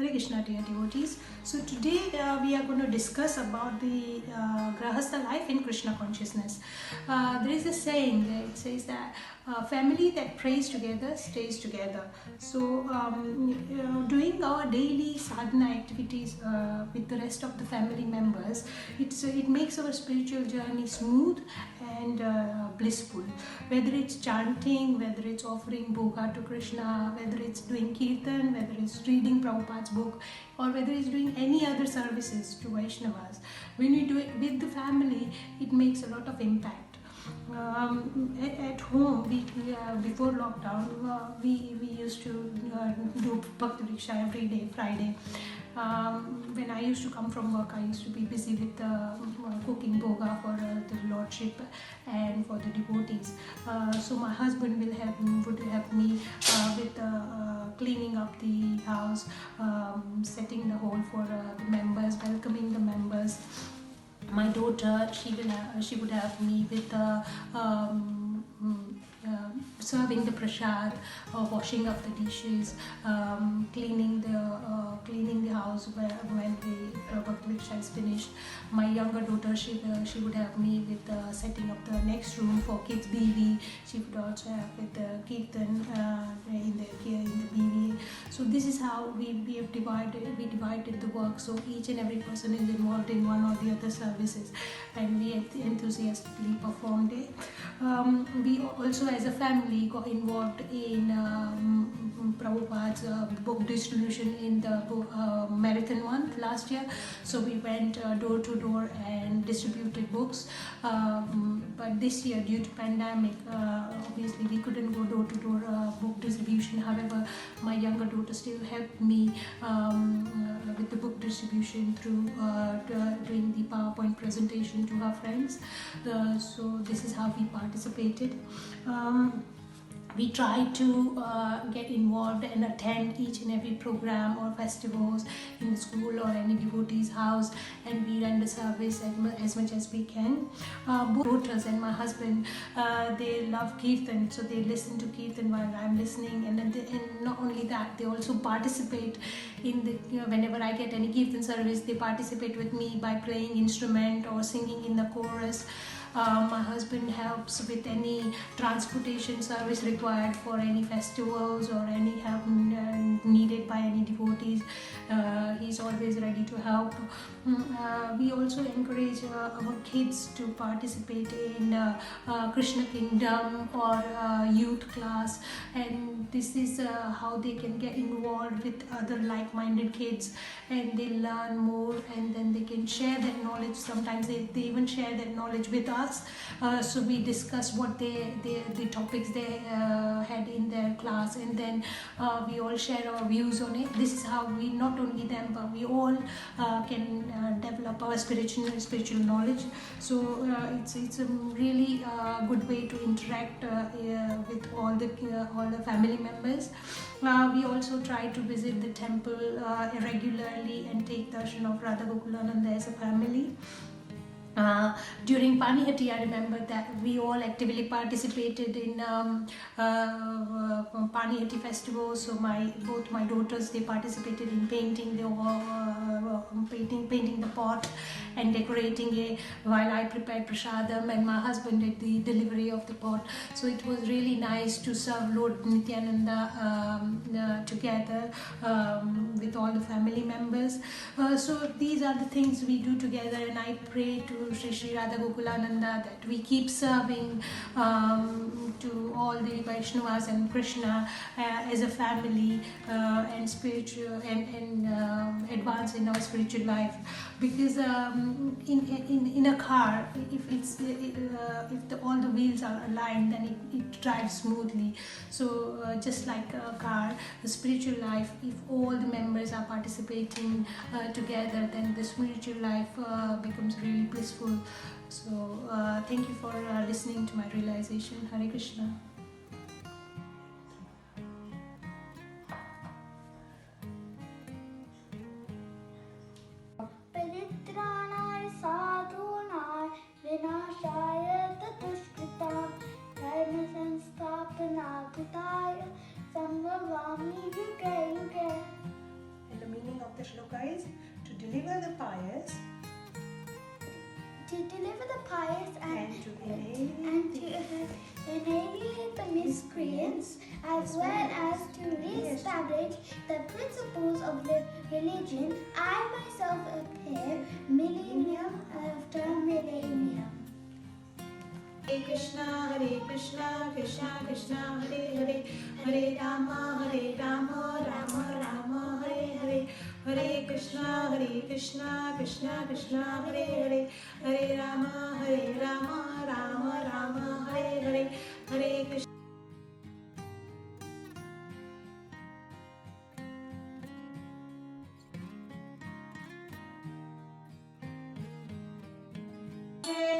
Hare Krishna, dear devotees. So today we are going to discuss about the Grahastha life in Krishna consciousness. There is a saying that it says that family that prays together stays together. So doing our daily sadhana activities with the rest of the family members, it makes our spiritual journey smooth and blissful. Whether it's chanting, whether it's offering bhoga to Krishna, whether it's doing kirtan, whether it's reading Prabhupada's book, or whether it's doing any other services to Vaishnavas, when we do it with the family, it makes a lot of impact. At home, before lockdown, we used to do Bhakti Vriksha every day, Friday. When I used to come from work, I used to be busy with cooking bhoga for the Lordship and for the devotees. So my husband would help me with cleaning up the house, setting the hall for the members, welcoming the members. My daughter, she would help me with serving the prasad, washing up the dishes, cleaning the house when the Bhakti Vriksha is finished. My younger daughter, she would help me with setting up the next room for kids BV. She would also help with the kirtan in the BV. So this is how we have divided the work. So each and every person is involved in one or the other services, and we enthusiastically performed it. We also, as a family, got involved in Prabhupada's book distribution in the marathon month last year. So we went door to door and distributed books. But this year, due to pandemic, obviously we couldn't go door to door book distribution. However, my younger daughter still helped me with the book distribution through doing the PowerPoint presentation to her friends. So this is how we participated. We try to get involved and attend each and every program or festivals in the school or any devotee's house, and we render service as much as we can. Both daughters and my husband, they love kirtan, so they listen to kirtan while I'm listening, and not only that, they also participate in the whenever I get any kirtan service, they participate with me by playing instrument or singing in the chorus. My husband helps with any transportation service required for any festivals or any help needed by any devotees. He's always ready to help. We also encourage our kids to participate in Krishna Kingdom or youth class, and this is how they can get involved with other like-minded kids, and they learn more, and then they can share that knowledge. Sometimes they even share that knowledge with us. So we discuss what the topics they had in their class, and then we all share our views on it. This is how we, not only them, but we all can develop our spiritual knowledge. So it's a really good way to interact with all the family members. We also try to visit the temple regularly and take darshan of Radha Gokulananda as a family. During Panihati, I remember that we all actively participated in Panihati festival. So both my daughters, they participated in painting. They were painting the pot and decorating it, while I prepared prasadam and my husband did the delivery of the pot. So it was really nice to serve Lord Nityananda together with all the family members. So these are the things we do together, and I pray to Shri Radha Gokulananda that we keep serving to all the Vaishnavas and Krishna as a family and spiritual and advance in our spiritual life. Because in a car, if all the wheels are aligned, then it drives smoothly. So just like a car, the spiritual life, if all the members are participating together, then the spiritual life becomes really blissful. So thank you for listening to my realization. Hare Krishna. परित्राणाय साधूनां विनाशाय चतुष्कृतां धर्म संस्थापनार्थाय संभवामि युगे युगे. And the meaning the shloka is to deliver the pious to deliver the pious and to and to annihilate the miscreants, as well as to re-establish the principles of the religion. I myself appear millennium after millennium. Hare Krishna, Krishna Krishna, Hare Hare, Hare Rama, Rama Rama, Hare Hare, Hare Krishna, Krishna Krishna, Hare Hare, Hare Rama, Rama Rama, Hare Hare, Hare Krishna. Jai